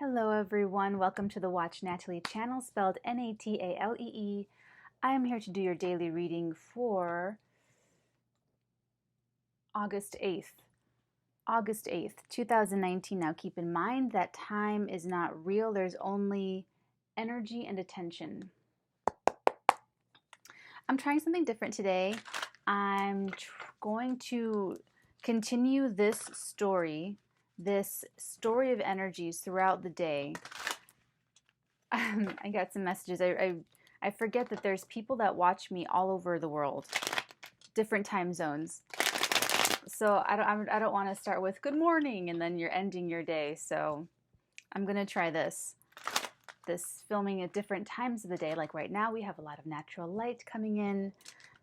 Hello everyone, welcome to the Watch Natalie channel, spelled Natalee. I am here to do your daily reading for August 8th. August 8th, 2019. Now keep in mind that time is not real, there's only energy and attention. I'm trying something different today. I'm going to continue this story of energies throughout the day. I got some messages. I forget that there's people that watch me all over the world, different time zones. So I don't want to start with good morning and then you're ending your day. So I'm gonna try this filming at different times of the day. Like right now we have a lot of natural light coming in,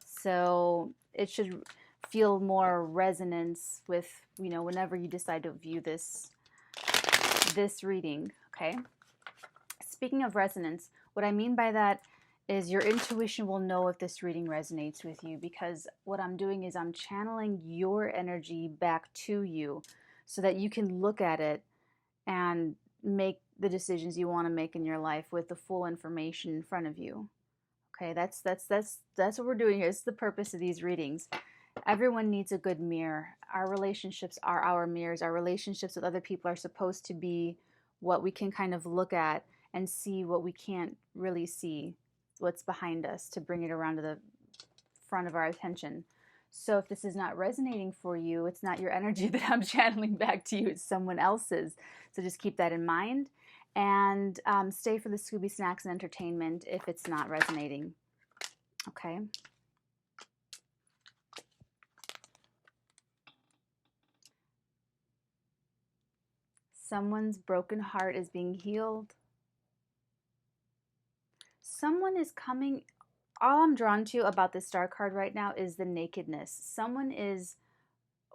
so it should feel more resonance with, you know, whenever you decide to view this reading. Okay. Speaking of resonance, what I mean by that is your intuition will know if this reading resonates with you, because what I'm doing is I'm channeling your energy back to you so that you can look at it and make the decisions you want to make in your life with the full information in front of you. Okay, that's what we're doing here. This is the purpose of these readings. Everyone needs a good mirror. Our relationships are our mirrors. Our relationships with other people are supposed to be what we can kind of look at and see what we can't really see, what's behind us, to bring it around to the front of our attention. So if this is not resonating for you, it's not your energy that I'm channeling back to you, it's someone else's. So just keep that in mind, and stay for the Scooby Snacks and entertainment if it's not resonating. Okay. Someone's broken heart is being healed. Someone is coming. All I'm drawn to about this star card right now is the nakedness. Someone is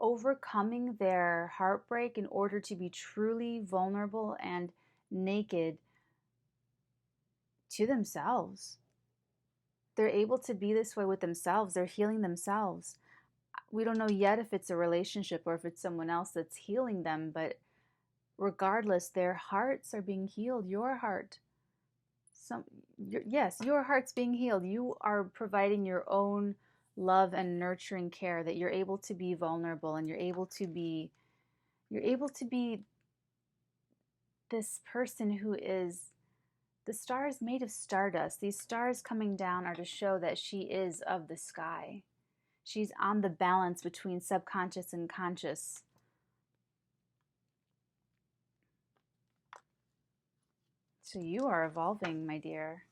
overcoming their heartbreak in order to be truly vulnerable and naked to themselves. They're able to be this way with themselves. They're healing themselves. We don't know yet if it's a relationship or if it's someone else that's healing them, but regardless, their hearts are being healed. Your heart. Yes, your heart's being healed. You are providing your own love and nurturing care, that you're able to be vulnerable and you're able to be this person who is, the star is made of stardust. These stars coming down are to show that she is of the sky. She's on the balance between subconscious and conscious. So you are evolving, my dear.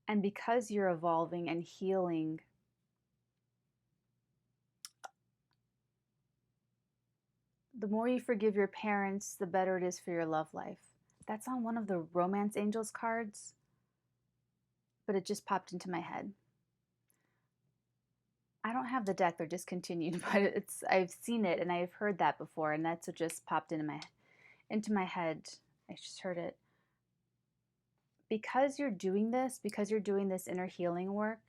And because you're evolving and healing, the more you forgive your parents, the better it is for your love life. That's on one of the Romance Angels cards, but it just popped into my head. I don't have the deck, they're discontinued, but I've seen it and I've heard that before, and that's what just popped into my head. I just heard it. Because you're doing this inner healing work,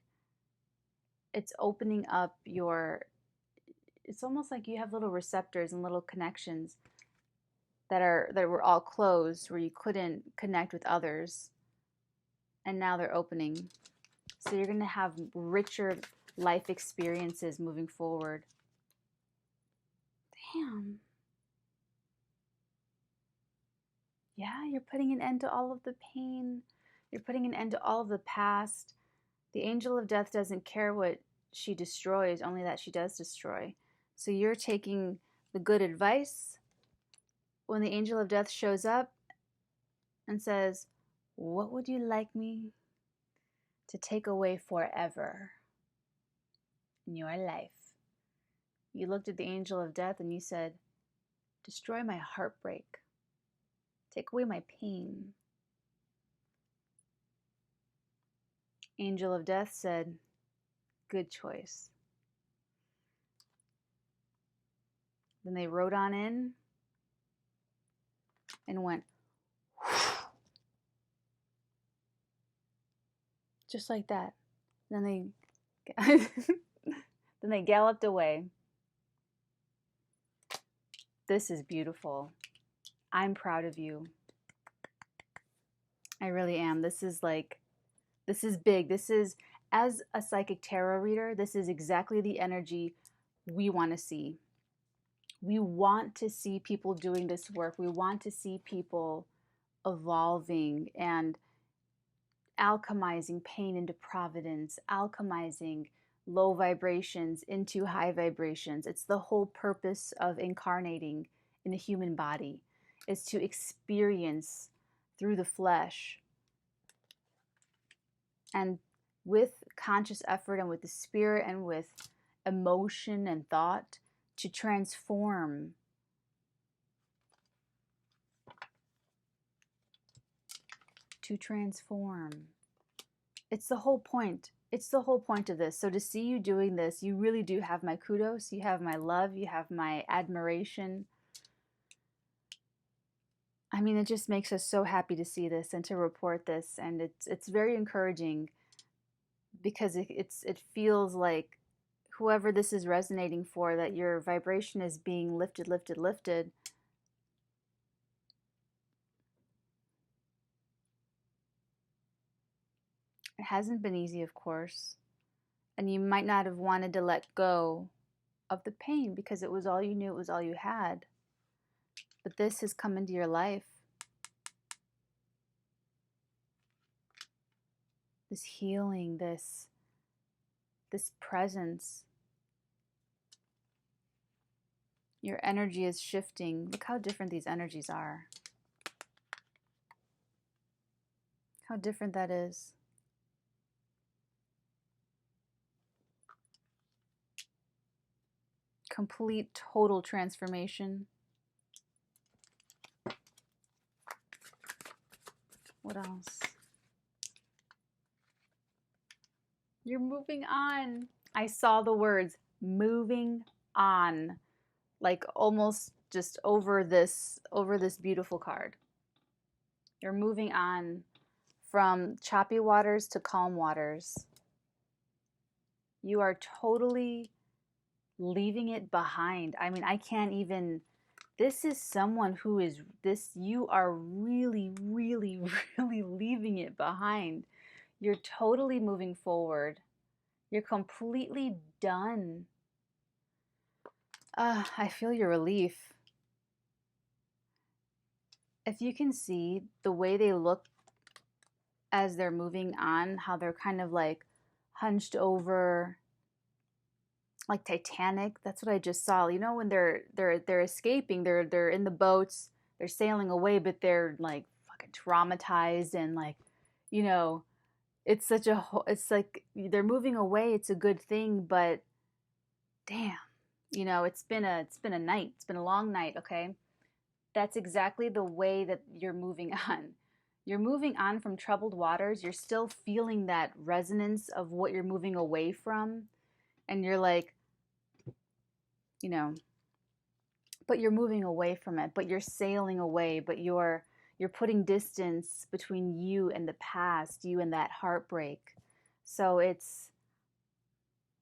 it's opening up it's almost like you have little receptors and little connections that were all closed, where you couldn't connect with others, and now they're opening. So you're going to have richer life experiences moving forward. Damn. Yeah, you're putting an end to all of the pain. You're putting an end to all of the past. The angel of death doesn't care what she destroys, only that she does destroy. So you're taking the good advice. When the angel of death shows up and says, "What would you like me to take away forever in your life?" You looked at the angel of death and you said, "Destroy my heartbreak. Take away my pain." Angel of death said, "Good choice." Then they rode on in and went just like that. Then they then they galloped away. This is beautiful. I'm proud of you. I really am. This is like, this is big. This is, as a psychic tarot reader, this is exactly the energy we want to see. We want to see people doing this work. We want to see people evolving and alchemizing pain into providence, alchemizing low vibrations into high vibrations. It's the whole purpose of incarnating in a human body, is to experience through the flesh and with conscious effort and with the spirit and with emotion and thought to transform. To transform. It's the whole point. It's the whole point of this. So to see you doing this, you really do have my kudos. You have my love. You have my admiration. I mean, it just makes us so happy to see this and to report this. And it's very encouraging because it feels like whoever this is resonating for, that your vibration is being lifted, lifted, lifted. It hasn't been easy, of course. And you might not have wanted to let go of the pain because it was all you knew, it was all you had. But this has come into your life. This healing, this presence. Your energy is shifting. Look how different these energies are. How different that is. Complete, total transformation. What else? You're moving on. I saw the words moving on, like almost just over this beautiful card. You're moving on from choppy waters to calm waters. You are totally leaving it behind. I mean, I can't even, this is someone who is this, you are really, really, really leaving it behind. You're totally moving forward. You're completely done. I feel your relief. If you can see the way they look as they're moving on, how they're kind of like hunched over, like Titanic. That's what I just saw. You know, when they're escaping, they're in the boats, they're sailing away, but they're like fucking traumatized and like, you know, it's such a, it's like they're moving away. It's a good thing, but damn, you know, it's been a night. It's been a long night. Okay, that's exactly the way that you're moving on. You're moving on from troubled waters. You're still feeling that resonance of what you're moving away from, and you're like, you know, but you're moving away from it, but you're sailing away, but you're putting distance between you and the past, you and that heartbreak. So it's,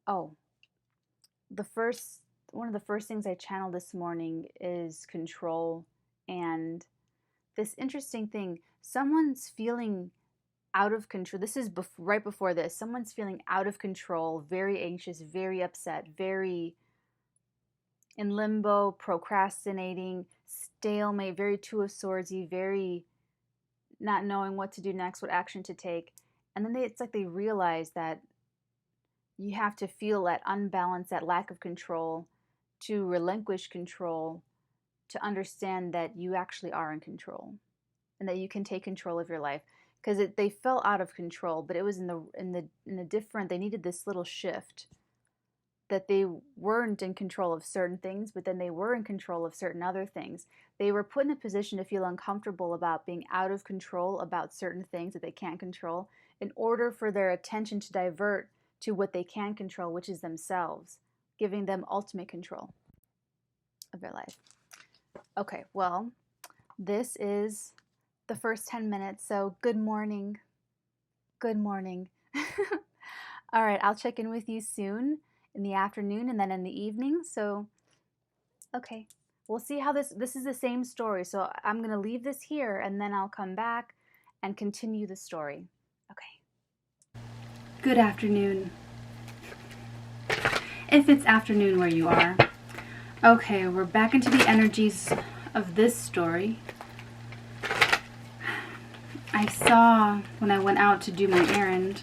oh, one of the first things I channeled this morning is control. And this interesting thing, someone's feeling out of control. This is right before this. Someone's feeling out of control, very anxious, very upset, very in limbo, procrastinating, stalemate, very Two of Swordsy, very not knowing what to do next, what action to take. And then it's like they realize that you have to feel that unbalance, that lack of control, to relinquish control, to understand that you actually are in control and that you can take control of your life. Because they fell out of control, but it was in the different, they needed this little shift, that they weren't in control of certain things, but then they were in control of certain other things. They were put in a position to feel uncomfortable about being out of control about certain things that they can't control, in order for their attention to divert to what they can control, which is themselves, giving them ultimate control of their life. Okay, well, this is the first 10 minutes, so good morning. Good morning. All right, I'll check in with you soon in the afternoon and then in the evening. So, okay, we'll see how this is the same story. So I'm going to leave this here and then I'll come back and continue the story. Okay. Good afternoon. If it's afternoon where you are. Okay, we're back into the energies of this story. I saw when I went out to do my errand,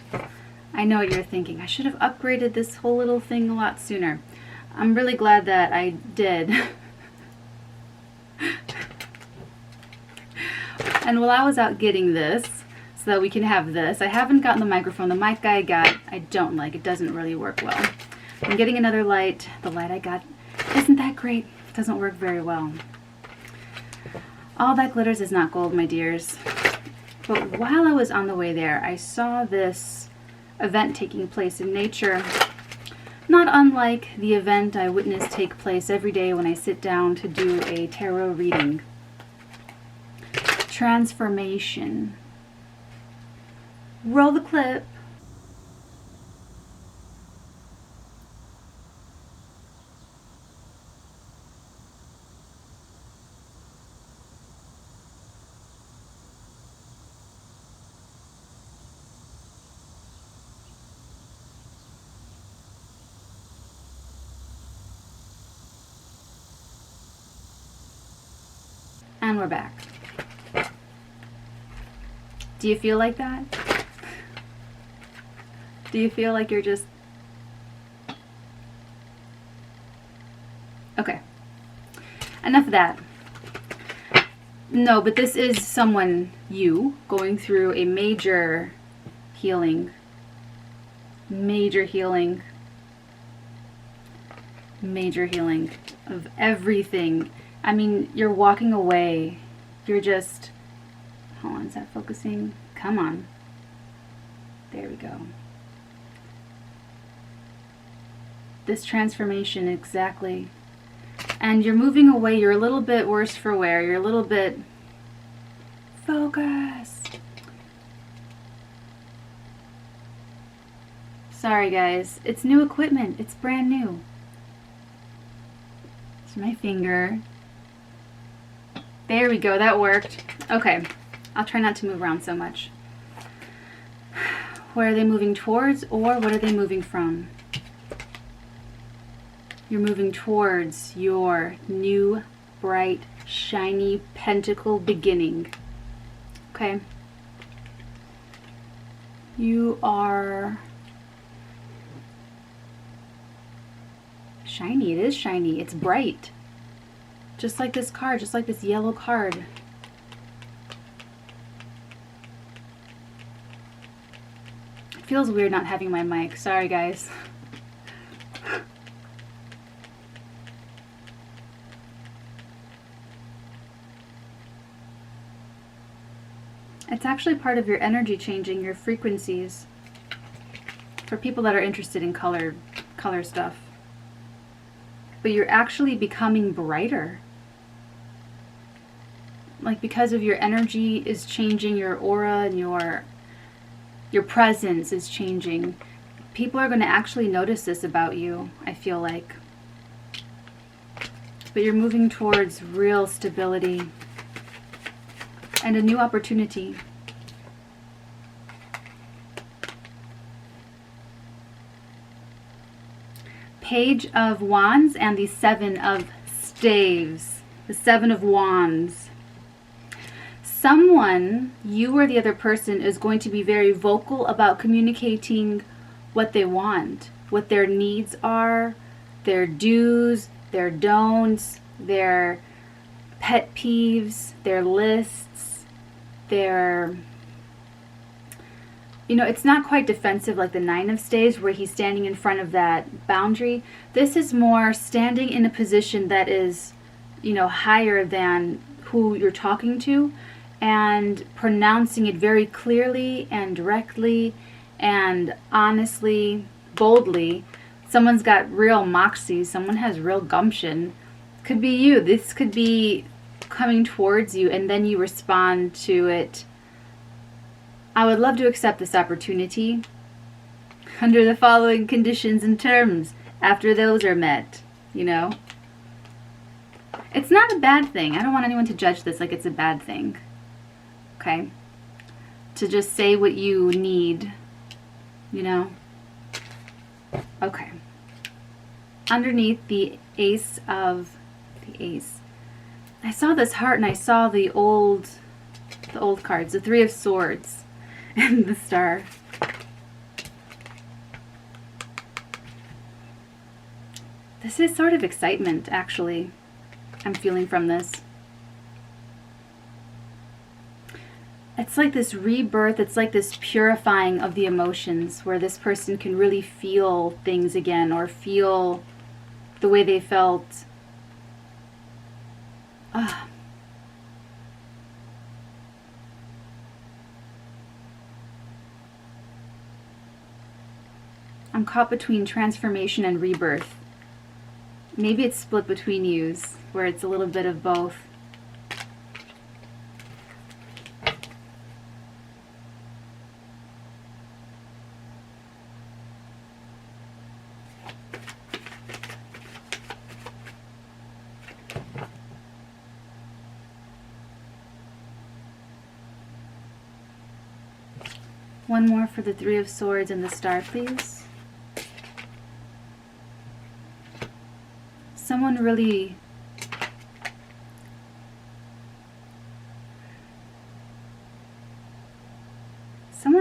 I know what you're thinking. I should have upgraded this whole little thing a lot sooner. I'm really glad that I did. And while I was out getting this, so that we can have this, I haven't gotten the microphone. The mic I got, I don't like. It doesn't really work well. I'm getting another light. The light I got isn't that great. It doesn't work very well. All that glitters is not gold, my dears. But while I was on the way there, I saw this event taking place in nature, not unlike the event I witness take place every day when I sit down to do a tarot reading. Transformation. Roll the clip. And we're back. Do you feel like that? Do you feel like you're just... Okay. Enough of that. No, but this is someone, you, going through a major healing. Major healing. Major healing of everything. I mean, you're walking away. You're just... Hold on, is that focusing? Come on. There we go. This transformation, exactly. And you're moving away. You're a little bit worse for wear. You're a little bit... Focused. Sorry, guys. It's new equipment. It's brand new. It's my finger. There we go, that worked. Okay, I'll try not to move around so much. Where are they moving towards, or what are they moving from? You're moving towards your new, bright, shiny pentacle beginning. Okay. You are... shiny, it is shiny, it's bright. Just like this card, just like this yellow card. It feels weird not having my mic. Sorry, guys. It's actually part of your energy changing, your frequencies. For people that are interested in color stuff. But you're actually becoming brighter. Like, because of your energy is changing, your aura and your presence is changing. People are going to actually notice this about you, I feel like. But you're moving towards real stability and a new opportunity. Page of Wands and the Seven of Staves. The Seven of Wands. Someone, you or the other person, is going to be very vocal about communicating what they want, what their needs are, their do's, their don'ts, their pet peeves, their lists, their... You know, it's not quite defensive like the Nine of Staves where he's standing in front of that boundary. This is more standing in a position that is, you know, higher than who you're talking to, and pronouncing it very clearly and directly and honestly, boldly. Someone's got real moxie. Someone has real gumption. Could be you. This could be coming towards you and then you respond to it. I would love to accept this opportunity under the following conditions and terms after those are met, you know. It's not a bad thing. I don't want anyone to judge this like it's a bad thing. Okay? To just say what you need, you know? Okay. Underneath the ace, I saw this heart and I saw the old cards, the Three of Swords and the Star. This is sort of excitement, actually, I'm feeling from this. It's like this rebirth, it's like this purifying of the emotions where this person can really feel things again or feel the way they felt. I'm caught between transformation and rebirth. Maybe it's split between yous, where it's a little bit of both. One more for the Three of Swords and the Star, please. Someone really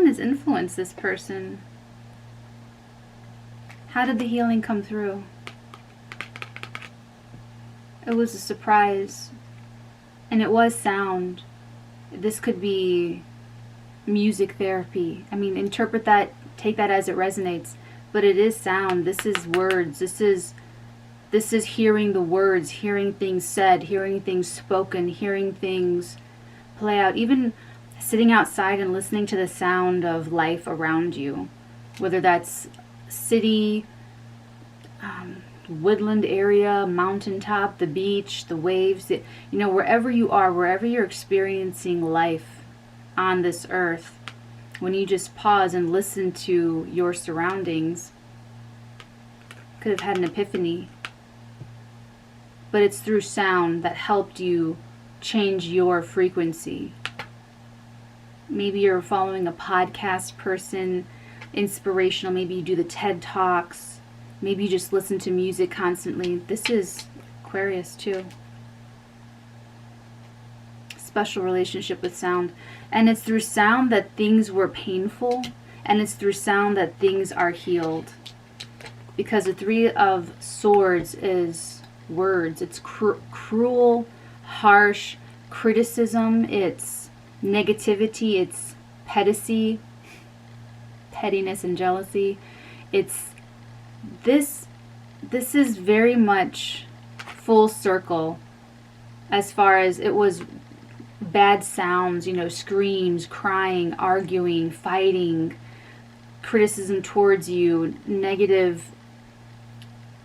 has influenced this person. How did the healing come through? It was a surprise, and it was sound. This could be music therapy. I mean, interpret that, take that as it resonates, but it is sound. This is words. This is hearing the words, hearing things said, hearing things spoken, hearing things play out. Even sitting outside and listening to the sound of life around you, whether that's city, woodland area, mountaintop, the beach, the waves, you know, wherever you are, wherever you're experiencing life on this earth, when you just pause and listen to your surroundings, could have had an epiphany. But it's through sound that helped you change your frequency. Maybe you're following a podcast person, inspirational. Maybe you do the TED Talks. Maybe you just listen to music constantly. This is Aquarius too. Special relationship with sound. And it's through sound that things were painful. And it's through sound that things are healed. Because the Three of Swords is words. It's cruel, harsh criticism. It's negativity. It's pettiness and jealousy. It's this is very much full circle as far as it was bad sounds, you know, screams, crying, arguing, fighting, criticism towards you, negative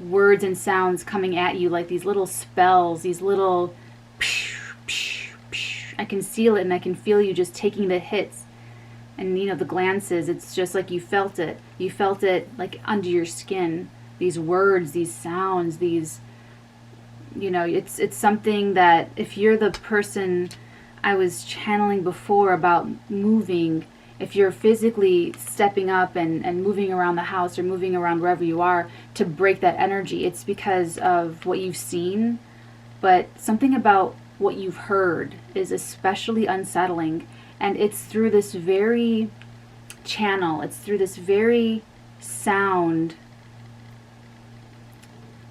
words and sounds coming at you like these little spells, these little psh, psh, psh. I can feel it, and I can feel you just taking the hits and, you know, the glances. It's just like you felt it like under your skin, these words, these sounds, these, you know, it's something that if you're the person I was channeling before about moving, if you're physically stepping up and moving around the house or moving around wherever you are to break that energy, it's because of what you've seen. But something about what you've heard is especially unsettling. And it's through this very channel, it's through this very sound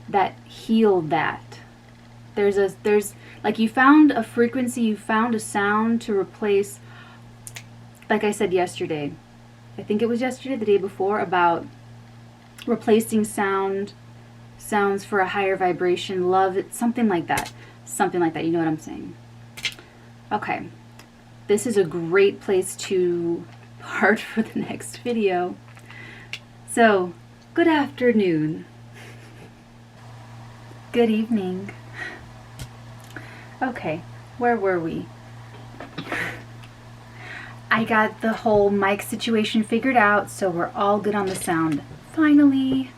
that healed that. There's like, you found a frequency, you found a sound to replace. Like I said yesterday, I think it was yesterday, the day before, about replacing sounds for a higher vibration, love, something like that, you know what I'm saying. Okay, this is a great place to part for the next video. So, good afternoon, good evening. Okay, where were we? I got the whole mic situation figured out, so we're all good on the sound. Finally.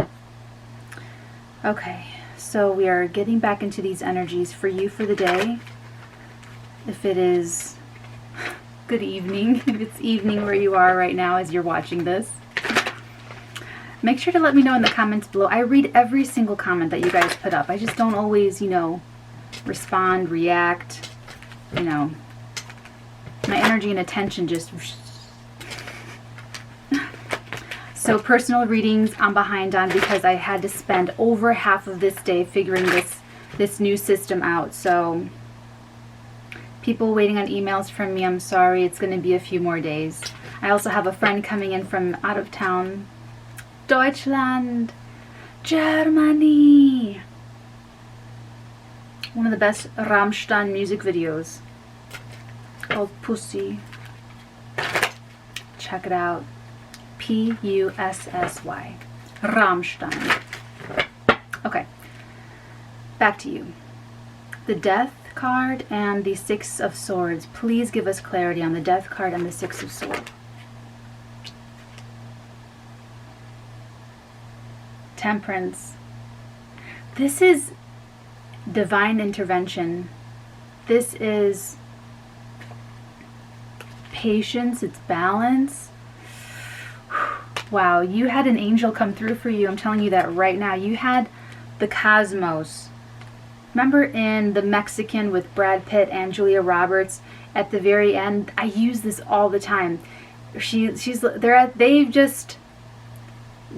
Okay, So we are getting back into these energies for you for the day. If it is good evening, if it's evening where you are right now as you're watching this, make sure to let me know in the comments below. I read every single comment that you guys put up. I just don't always, you know, respond, react, you know. My energy and attention just... So personal readings I'm behind on because I had to spend over half of this day figuring this new system out. So people waiting on emails from me, I'm sorry. It's going to be a few more days. I also have a friend coming in from out of town. Deutschland. Germany. One of the best Rammstein music videos called Pussy. Check it out. P-U-S-S-Y. Rammstein. Okay. Back to you. The Death card and the Six of Swords. Please give us clarity on the Death card and the Six of Swords. Temperance. This is divine intervention. This is patience. It's balance. Wow, you had an angel come through for you. I'm telling you that right now. You had the cosmos. Remember in The Mexican with Brad Pitt and Julia Roberts at the very end? I use this all the time. They've just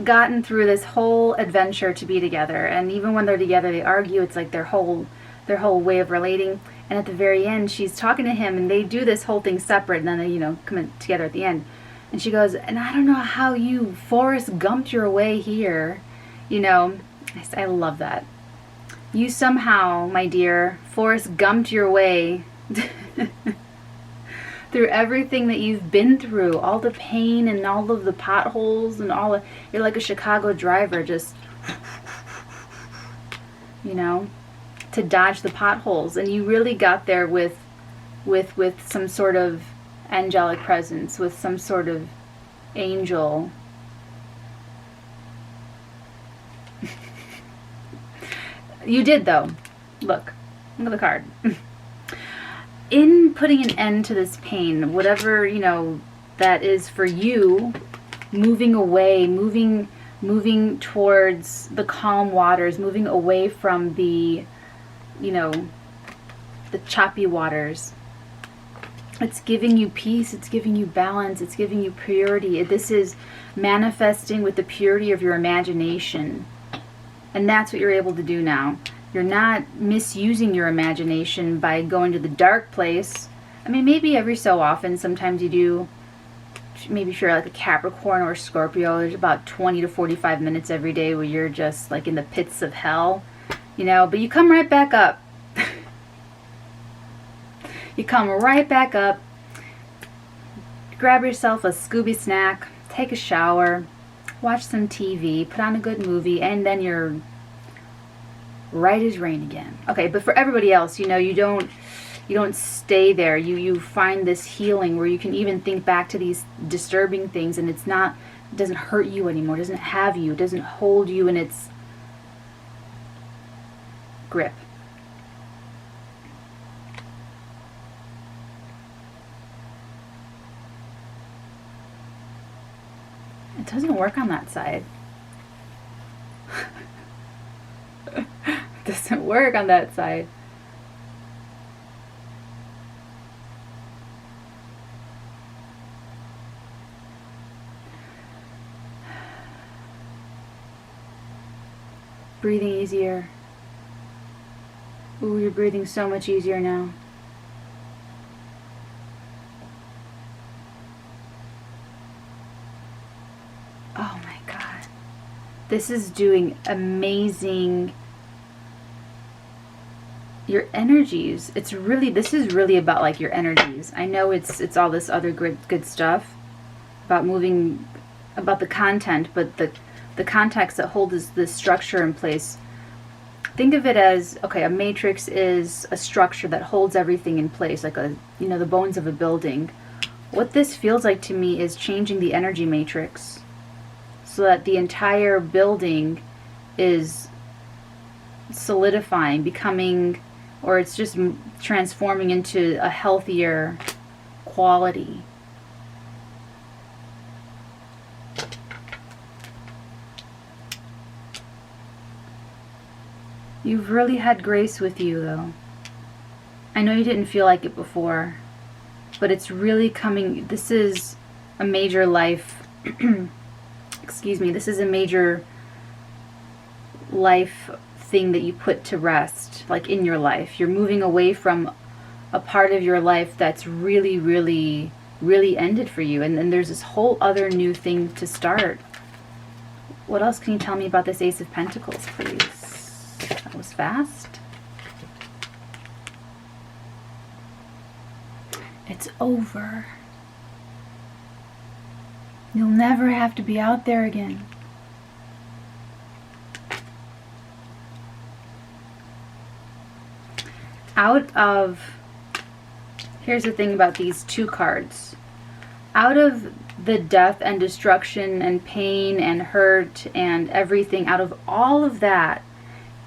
gotten through this whole adventure to be together, and even when they're together they argue. It's like their whole way of relating, and at the very end she's talking to him and they do this whole thing separate, and then they, you know, come in together at the end, and she goes, and I don't know how you Forrest Gumped your way here, you know. I love that. You somehow, my dear, Forrest Gumped your way through everything that you've been through, all the pain and all of the potholes and all of, you're like a Chicago driver, just, you know, to dodge the potholes. And you really got there with some sort of angelic presence, with some sort of angel. You did, though. Look at the card. In putting an end to this pain, whatever, you know, that is for you, moving away, moving towards the calm waters, moving away from the, you know, the choppy waters. It's giving you peace, it's giving you balance, it's giving you purity. This is manifesting with the purity of your imagination. And that's what you're able to do now. You're not misusing your imagination by going to the dark place. I mean, maybe every so often, sometimes you do. Maybe if you're like a Capricorn or a Scorpio, there's about 20 to 45 minutes every day where you're just like in the pits of hell, you know, but you come right back up. You come right back up, grab yourself a Scooby snack, take a shower, watch some TV, put on a good movie, and then you're right as rain again. Okay, but for everybody else, you know, you don't stay there. You find this healing where you can even think back to these disturbing things, and it doesn't hurt you anymore. It doesn't have you. It doesn't hold you in its grip. It doesn't work on that side. It doesn't work on that side. Breathing easier. Ooh, you're breathing so much easier now. Oh my God. This is doing amazing. Your energies. This is really about like your energies. I know it's all this other good stuff about moving, about the content, but the context that holds this structure in place. Think of it as, okay, a matrix is a structure that holds everything in place, like the bones of a building. What this feels like to me is changing the energy matrix so that the entire building is solidifying, becoming, or it's just transforming into a healthier quality. You've really had grace with you, though. I know you didn't feel like it before, but it's really coming. This is a major life, excuse me, this is a major life thing that you put to rest, like in your life. You're moving away from a part of your life that's really, really, really ended for you. And then there's this whole other new thing to start. What else can you tell me about this Ace of Pentacles, please? That was fast. It's over. You'll never have to be out there again. Out of, here's the thing about these two cards. Out of the death and destruction and pain and hurt and everything, out of all of that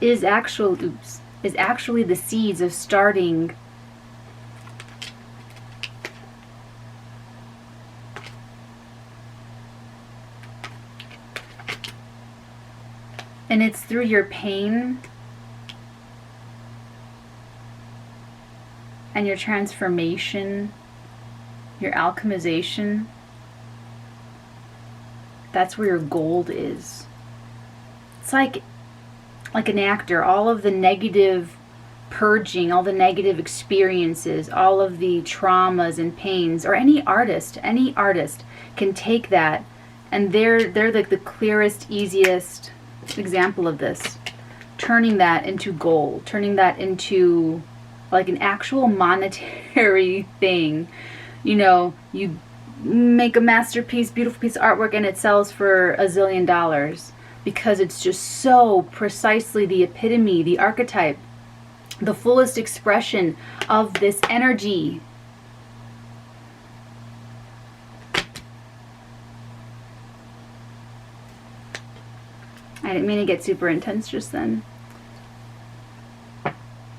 is actually the seeds of starting and it's through your pain and your transformation, your alchemization. That's where your gold is. It's like an actor, all of the negative purging, all the negative experiences, all of the traumas and pains, or any artist can take that, and they're like the clearest, easiest example of this. Turning that into gold, turning that into like an actual monetary thing. You know, you make a masterpiece, beautiful piece of artwork, and it sells for $1 zillion because it's just so precisely the epitome, the archetype, the fullest expression of this energy. I didn't mean to get super intense just then. But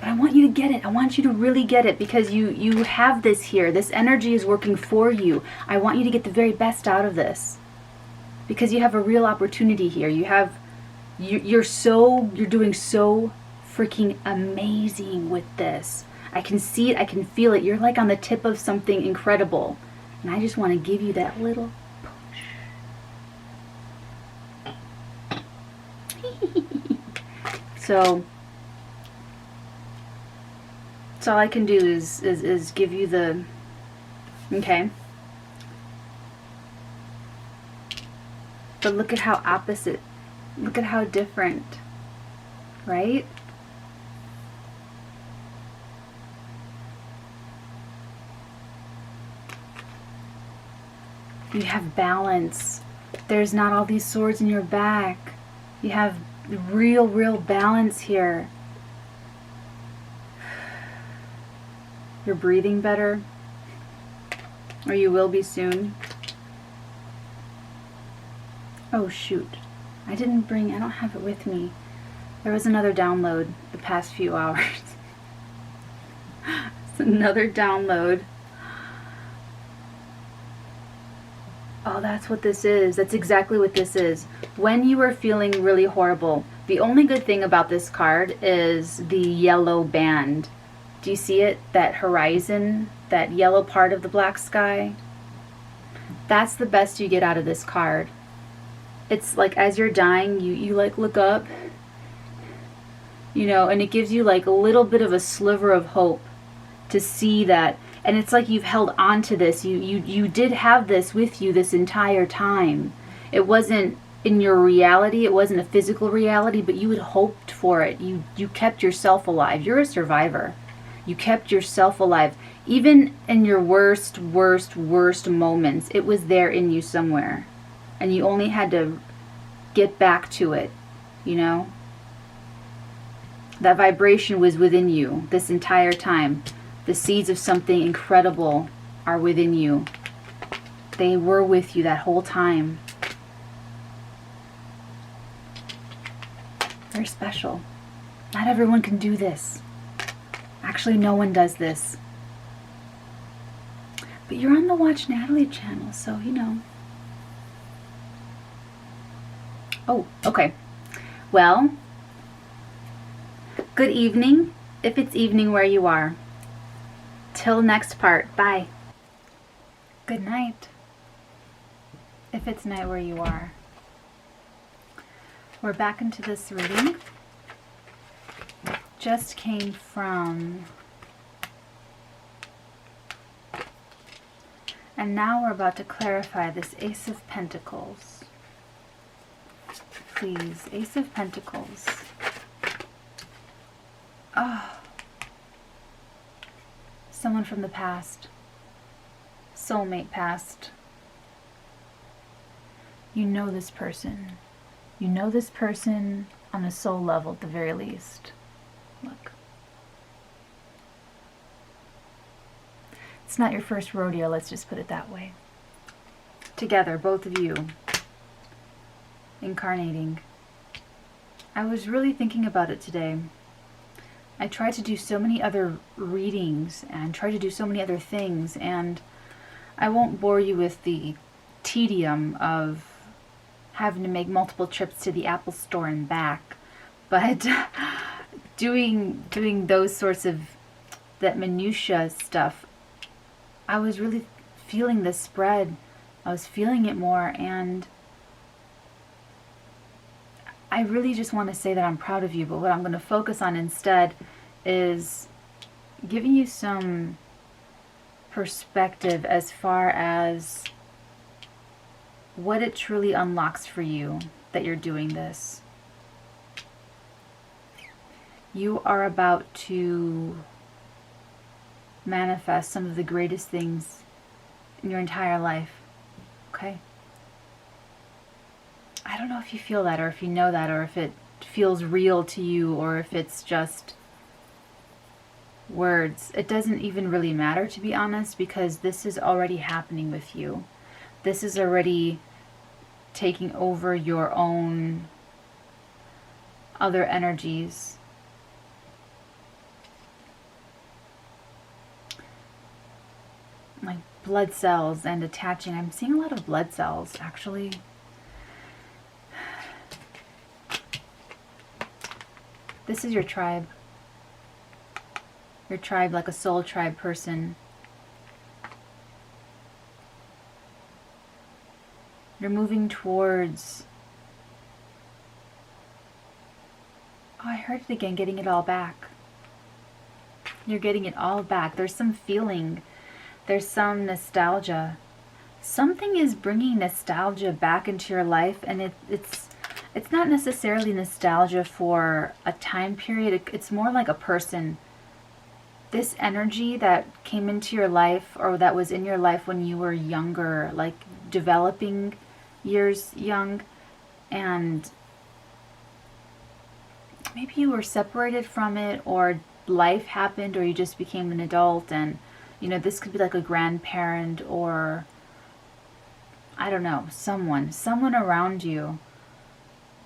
I want you to get it. I want you to really get it, because you have this here. This energy is working for you. I want you to get the very best out of this, because you have a real opportunity here. You're doing so freaking amazing with this. I can see it. I can feel it. You're like on the tip of something incredible. And I just want to give you that little push. So all I can do is give you the, okay. But look at how opposite, look at how different, right? You have balance. There's not all these swords in your back. You have real balance here. You're breathing better, or you will be soon. Oh shoot, I don't have it with me. There was another download the past few hours. It's another download. Oh, that's what this is. That's exactly what this is. When you are feeling really horrible, the only good thing about this card is the yellow band. Do you see it? That horizon, that yellow part of the black sky. That's the best you get out of this card. It's like as you're dying, you like look up, you know, and it gives you like a little bit of a sliver of hope to see that. And it's like you've held on to this. You did have this with you this entire time. It wasn't in your reality. It wasn't a physical reality, but you had hoped for it. You kept yourself alive. You're a survivor. You kept yourself alive. Even in your worst moments, it was there in you somewhere. And you only had to get back to it, you know? That vibration was within you this entire time. The seeds of something incredible are within you. They were with you that whole time. Very special. Not everyone can do this. Actually, no one does this. But you're on the Watch Natalie channel, so you know. Oh, okay. Well, good evening, if it's evening where you are. Till next part. Bye. Good night, if it's night where you are. We're back into this reading. Just came from... And now we're about to clarify this Ace of Pentacles. Please, Ace of Pentacles. Oh. Someone from the past. Soulmate past. You know this person. You know this person on a soul level at the very least. Look. It's not your first rodeo, let's just put it that way. Together, both of you. Incarnating. I was really thinking about it today. I tried to do so many other readings and tried to do so many other things, and I won't bore you with the tedium of having to make multiple trips to the Apple store and back, but doing those sorts of that minutia stuff, I was really feeling this spread. I was feeling it more, and I really just want to say that I'm proud of you, but what I'm going to focus on instead is giving you some perspective as far as what it truly unlocks for you that you're doing this. You are about to manifest some of the greatest things in your entire life, okay? I don't know if you feel that, or if you know that, or if it feels real to you, or if it's just words. It doesn't even really matter, to be honest, because this is already happening with you. This is already taking over your own other energies. Like blood cells and attaching. I'm seeing a lot of blood cells, actually. This is your tribe. Your tribe, like a soul tribe person. You're moving towards... Oh, I heard it again, getting it all back. You're getting it all back. There's some feeling. There's some nostalgia. Something is bringing nostalgia back into your life, and it's not necessarily nostalgia for a time period. It's more like a person. This energy that came into your life, or that was in your life when you were younger, like developing years young, and maybe you were separated from it, or life happened, or you just became an adult, and you know, this could be like a grandparent, or I don't know, someone around you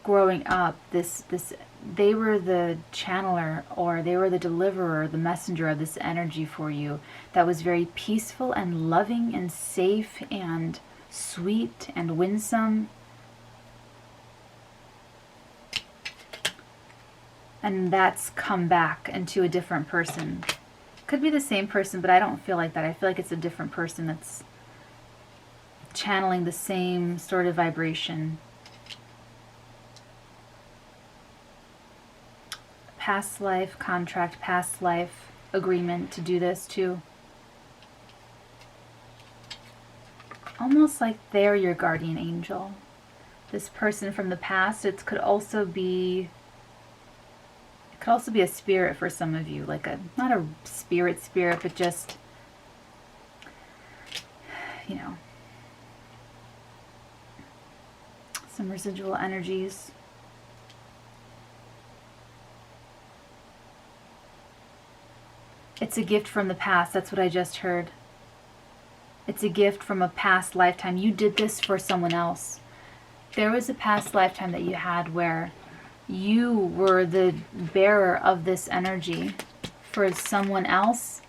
growing up. They were the channeler, or they were the deliverer, the messenger of this energy for you that was very peaceful and loving and safe and sweet and winsome. And that's come back into a different person. Could be the same person, but I don't feel like that. I feel like it's a different person that's channeling the same sort of vibration. Past life contract, past life agreement to do this too. Almost like they're your guardian angel. This person from the past, it could also be a spirit for some of you, like not a spirit, but just, you know, some residual energies. It's a gift from the past. That's what I just heard. It's a gift from a past lifetime. You did this for someone else. There was a past lifetime that you had where you were the bearer of this energy for someone else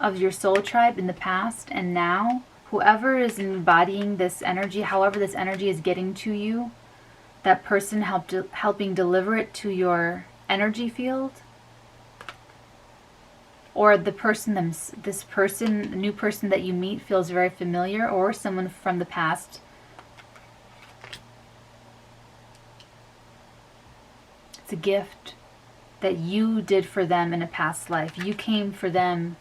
of your soul tribe in the past, and now whoever is embodying this energy, however this energy is getting to you, that person helping deliver it to your energy field, or the person, this person, the new person that you meet feels very familiar, or someone from the past. It's a gift that you did for them in a past life. You came for them.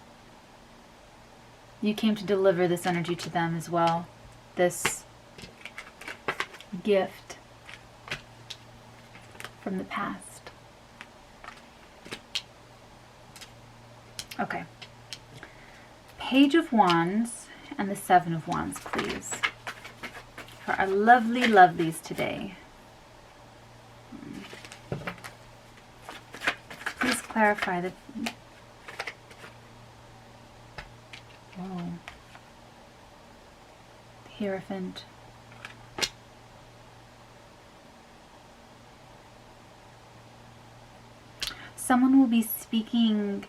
You came to deliver this energy to them as well. This gift from the past. Okay. Page of Wands and the Seven of Wands, please. For our lovely lovelies today. Please clarify the... Whoa. The Hierophant. Someone will be speaking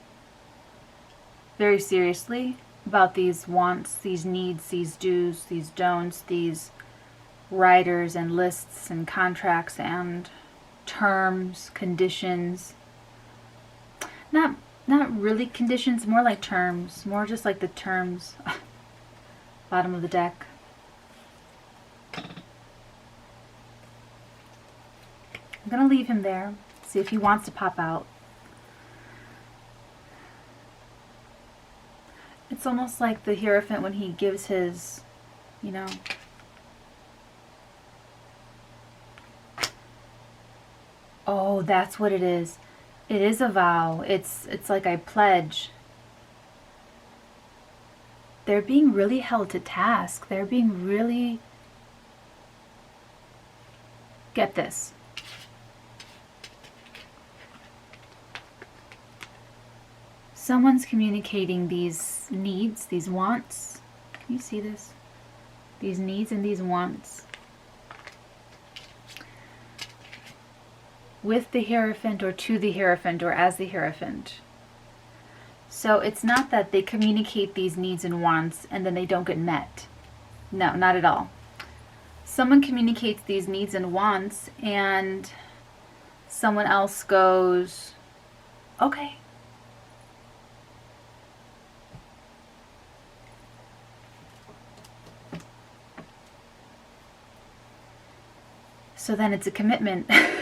very seriously about these wants, these needs, these do's, these don'ts, these riders and lists and contracts and terms, conditions. Not really conditions, more like terms, more just like the terms. Bottom of the deck. I'm going to leave him there, see if he wants to pop out. It's almost like the Hierophant when he gives his, you know, oh, that's what it is. It is a vow. It's like I pledge. They're being really held to task. They're being really... Get this. Someone's communicating these needs, these wants. Can you see this? These needs and these wants. With the Hierophant or to the Hierophant or as the Hierophant. So it's not that they communicate these needs and wants and then they don't get met. No, not at all. Someone communicates these needs and wants and someone else goes, okay. So then it's a commitment. That's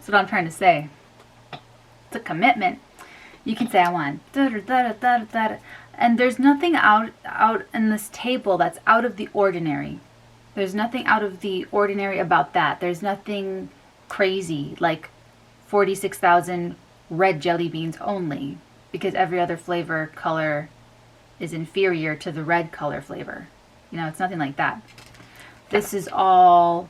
what I'm trying to say. It's a commitment. You can say, I want da-da-da-da-da-da. And there's nothing out in this table that's out of the ordinary. There's nothing out of the ordinary about that. There's nothing crazy like 46,000 red jelly beans only, because every other flavor color is inferior to the red color flavor. You know, it's nothing like that. This is all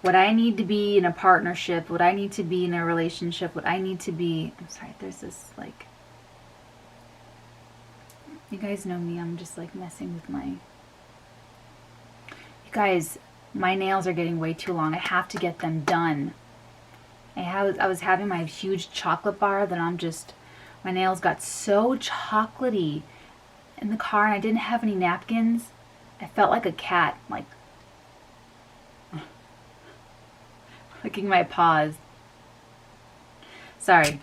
what I need to be in a partnership, what I need to be in a relationship, what I need to be. I'm sorry, there's this, like, you guys know me, I'm just like messing with my, you guys, my nails are getting way too long. I have to get them done. I was having my huge chocolate bar that I'm just, my nails got so chocolatey in the car and I didn't have any napkins. I felt like a cat, like, licking my paws. Sorry.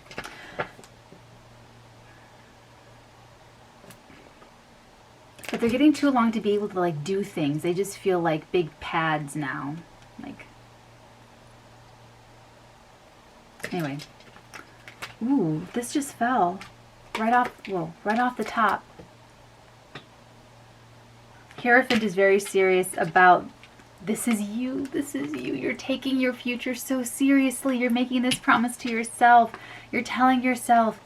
But they're getting too long to be able to like do things. They just feel like big pads now. Like, anyway. Ooh, this just fell right off, well, right off the top. Hierophant is very serious about this is you, this is you. You're taking your future so seriously. You're making this promise to yourself. You're telling yourself,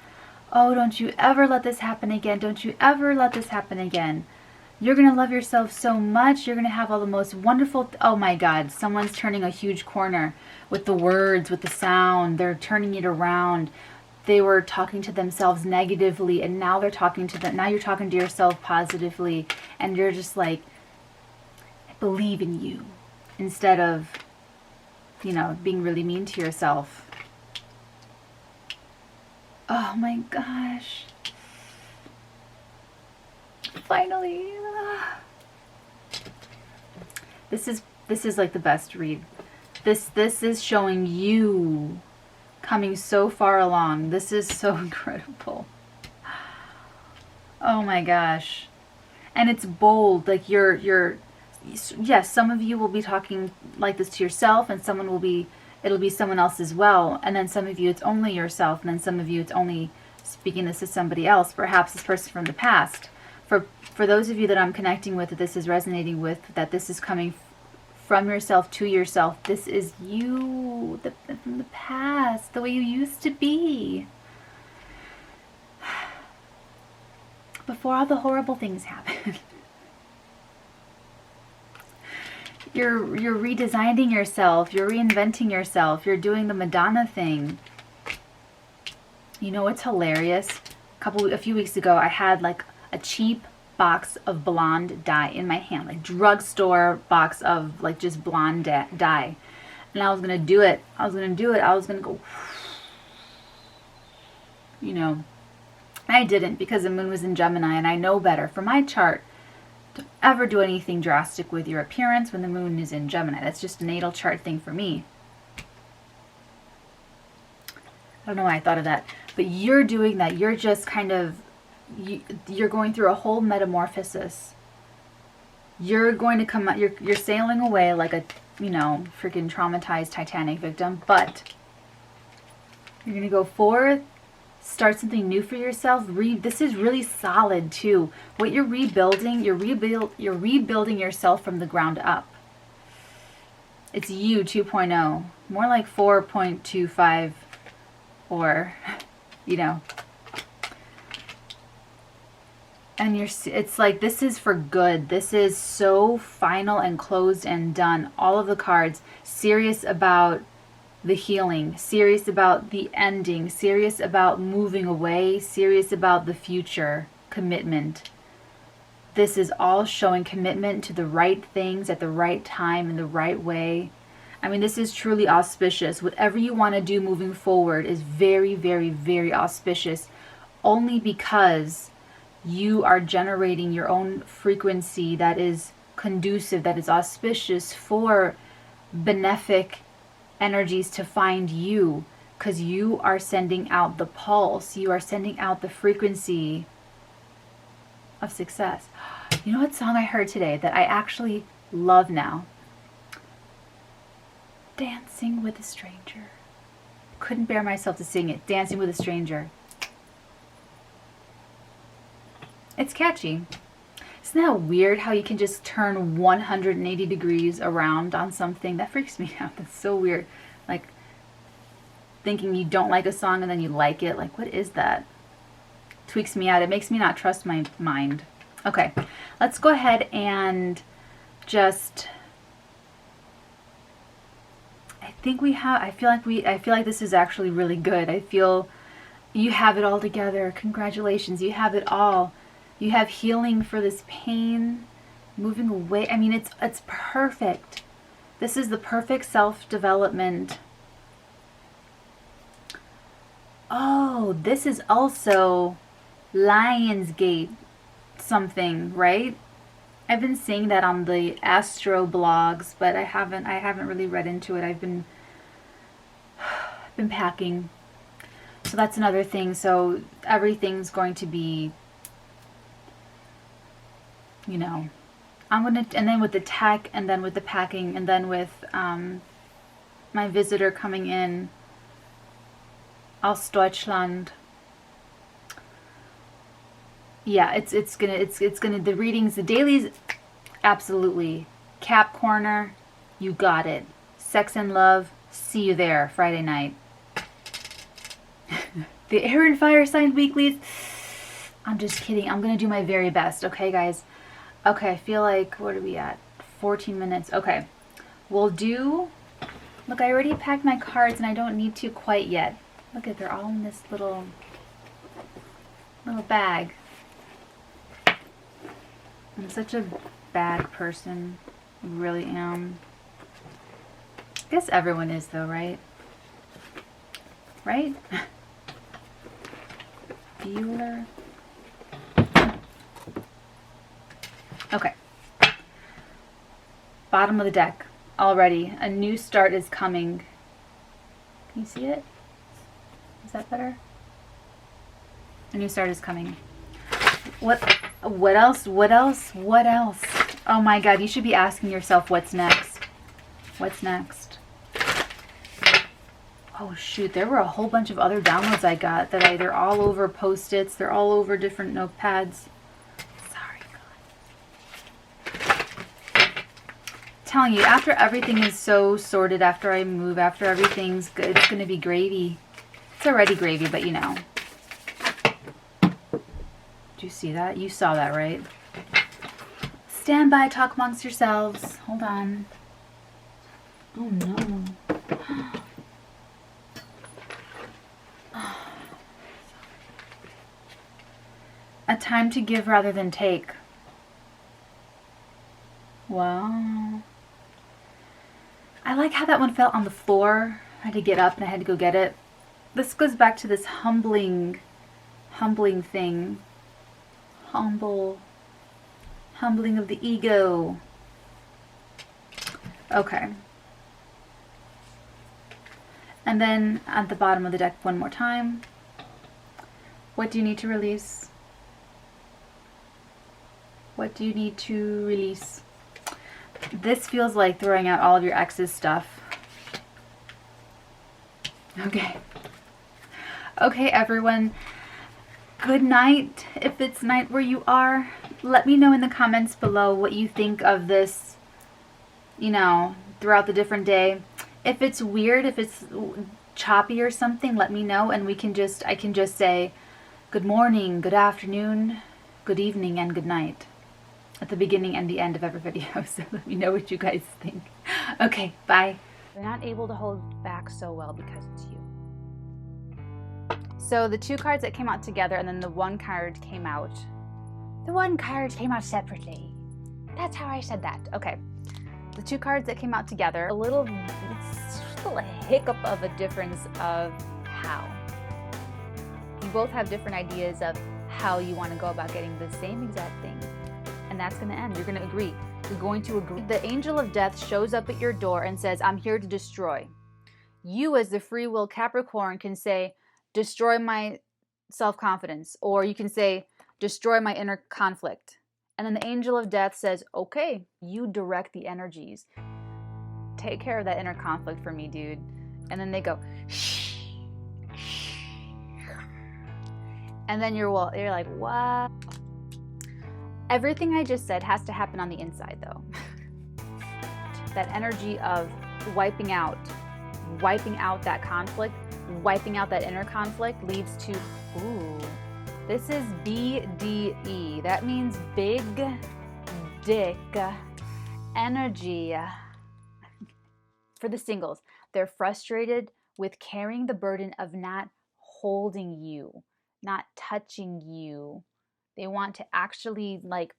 oh, don't you ever let this happen again. Don't you ever let this happen again. You're going to love yourself so much. You're going to have all the most wonderful, oh my God, someone's turning a huge corner with the words, with the sound. They're turning it around. They were talking to themselves negatively and now they're talking to them. Now you're talking to yourself positively and you're just like, believe in you. instead of, you know, being really mean to yourself. Oh my gosh. Finally. This is like the best read. This is showing you coming so far along. This is so incredible. Oh my gosh. And it's bold. Like yes, some of you will be talking like this to yourself, and it'll be someone else as well. And then some of you, it's only yourself. And then some of you, it's only speaking this to somebody else, perhaps this person from the past. For those of you that I'm connecting with, that this is resonating with, that this is coming from yourself to yourself. This is you from the past, the way you used to be. Before all the horrible things happened. You're redesigning yourself. You're reinventing yourself. You're doing the Madonna thing. You know what's hilarious? A few weeks ago, I had like a cheap box of blonde dye in my hand, like drugstore box of like just blonde dye, and I was gonna do it. I was gonna go, you know. I didn't, because the moon was in Gemini, and I know better for my chart. Don't ever do anything drastic with your appearance when the moon is in Gemini. That's just a natal chart thing for me. I don't know why I thought of that, but you're doing that. You're just kind of, you're going through a whole metamorphosis. You're going to come out, you're sailing away like a, you know, freaking traumatized Titanic victim, but you're going to go forth, start something new for yourself. This is really solid too. What you're rebuilding, you're rebuilding yourself from the ground up. It's you 2.0, more like 4.25, or, you know. And it's like, this is for good. This is so final and closed and done. All of the cards, serious about the healing, serious about the ending, serious about moving away, serious about the future, commitment. This is all showing commitment to the right things at the right time in the right way. I mean, this is truly auspicious. Whatever you want to do moving forward is very, very, very auspicious, only because you are generating your own frequency that is conducive, that is auspicious for benefic energies to find you, because you are sending out the pulse. You are sending out the frequency of success. You know what song I heard today that I actually love now? Dancing with a Stranger. Couldn't bear myself to sing it. Dancing with a Stranger. It's catchy. Isn't that weird how you can just turn 180 degrees around on something? That freaks me out. That's so weird. Like, thinking you don't like a song and then you like it. Like, what is that? Tweaks me out. It makes me not trust my mind. Okay, let's go ahead and just... I feel like this is actually really good. I feel you have it all together. Congratulations. You have it all. You have healing for this pain, moving away. I mean, it's perfect. This is the perfect self-development. Oh, this is also Lionsgate something, right? I've been seeing that on the astro blogs, but I haven't really read into it. I've been packing. So that's another thing. So everything's going to be, you know, and then with the tech, and then with the packing, and then with my visitor coming in, aus Deutschland. Yeah, it's gonna the readings, the dailies, absolutely. Cap Corner, you got it. Sex and Love, see you there Friday night. The Air and Fire Sign Weeklies, I'm just kidding. I'm gonna do my very best, okay guys? Okay, I feel like, what are we at? 14 minutes. Okay, we'll do, look, I already packed my cards and I don't need to quite yet. Look at, they're all in this little bag. I'm such a bag person. I really am. guess everyone is though, right? Right? Bueller. Okay. Bottom of the deck. Already. A new start is coming. Can you see it? Is that better? A new start is coming. What else? What else? What else? Oh my God, you should be asking yourself what's next. What's next? Oh shoot, there were a whole bunch of other downloads I got that they're all over Post-its. They're all over different notepads. Sorry, God. Telling you, after everything is so sorted, after I move, after everything's good, it's going to be gravy. It's already gravy, but you know. Did you see that? You saw that, right? Stand by, talk amongst yourselves. Hold on. Oh no. A time to give rather than take. Wow. I like how that one fell on the floor. I had to get up and I had to go get it. This goes back to this humbling thing. Humbling of the ego. Okay. And then at the bottom of the deck one more time. What do you need to release? What do you need to release? This feels like throwing out all of your ex's stuff. Okay. Okay, everyone. Good night. If it's night where you are, let me know in the comments below what you think of this, you know, throughout the different day. If it's weird, if it's choppy or something, let me know, and I can just say good morning, good afternoon, good evening, and good night at the beginning and the end of every video. So let me know what you guys think. Okay, bye. You're not able to hold back so well because it's you. So the two cards that came out together, and then the one card came out. The one card came out separately. That's how I said that. Okay. The two cards that came out together, a little hiccup of a difference of how. You both have different ideas of how you want to go about getting the same exact thing. And that's going to end. You're going to agree. You're going to agree. The angel of death shows up at your door and says, I'm here to destroy. You as the free will Capricorn can say, destroy my self-confidence. Or you can say, destroy my inner conflict. And then the angel of death says, okay, you direct the energies. Take care of that inner conflict for me, dude. And then they go, shh. And then you're like, what? Everything I just said has to happen on the inside, though. That energy of wiping out that conflict, wiping out that inner conflict leads to, ooh, this is BDE. That means big dick energy. For the singles, they're frustrated with carrying the burden of not holding you, not touching you. They want to actually, like,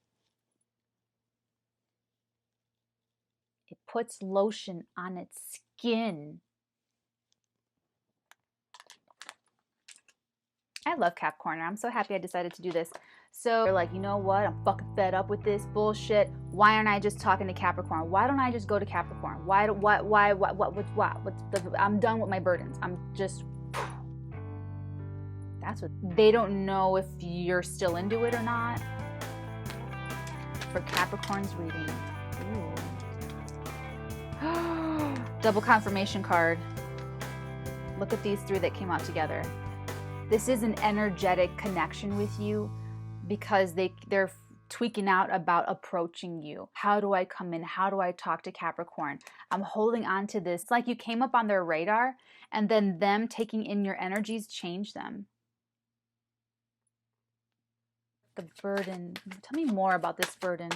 it puts lotion on its skin. I love Capricorn. I'm so happy I decided to do this. So they're like, you know what? I'm fucking fed up with this bullshit. Why aren't I just talking to Capricorn? Why don't I just go to Capricorn? I'm done with my burdens. I'm just, that's what, they don't know if you're still into it or not. For Capricorn's reading. Ooh. Double confirmation card. Look at these three that came out together. This is an energetic connection with you because they're tweaking out about approaching you. How do I come in? How do I talk to Capricorn? I'm holding on to this. It's like you came up on their radar, and then them taking in your energies changed them. The burden. Tell me more about this burden.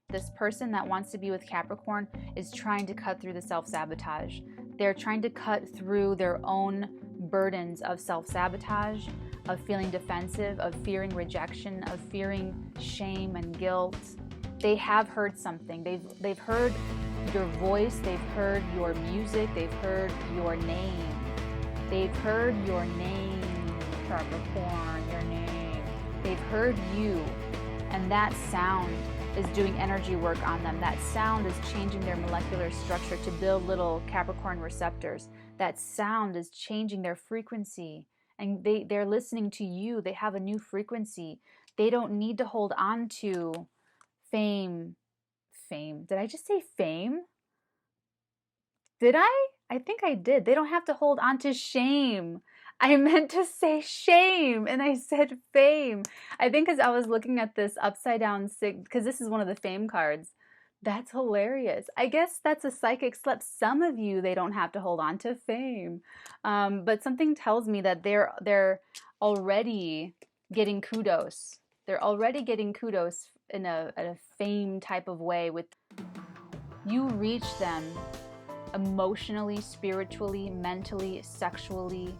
This person that wants to be with Capricorn is trying to cut through the self-sabotage. They're trying to cut through their own burdens of self-sabotage, of feeling defensive, of fearing rejection, of fearing shame and guilt. They have heard something. They've heard your voice, they've heard your music, they've heard your name. They've heard your name, Capricorn, your name. They've heard you, and that sound is doing energy work on them. That sound is changing their molecular structure to build little Capricorn receptors. That sound is changing their frequency, and they're listening to you. They have a new frequency. They don't need to hold on to fame. Did I just say fame? Did I? I think I did. They don't have to hold on to shame. I meant to say shame and I said fame. I think because I was looking at this upside down because this is one of the fame cards. That's hilarious. I guess that's a psychic slip. Some of you, they don't have to hold on to fame. But something tells me that they're already getting kudos. They're already getting kudos in a fame type of way. With you reach them emotionally, spiritually, mentally, sexually,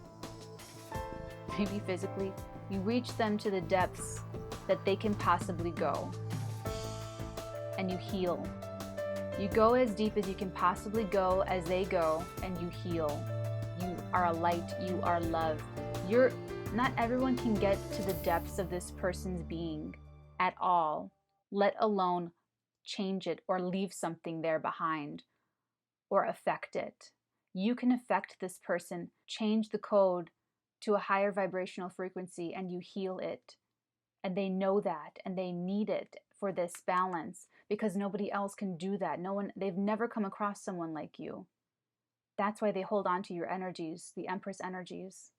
maybe physically. You reach them to the depths that they can possibly go, and you heal. You go as deep as you can possibly go as they go, and you heal. You are a light. You are love. Not everyone can get to the depths of this person's being at all, let alone change it or leave something there behind or affect it. You can affect this person, change the code to a higher vibrational frequency, and you heal it. And they know that, and they need it for this balance, because nobody else can do that. They've never come across someone like you. That's why they hold on to your energies, the Empress energies.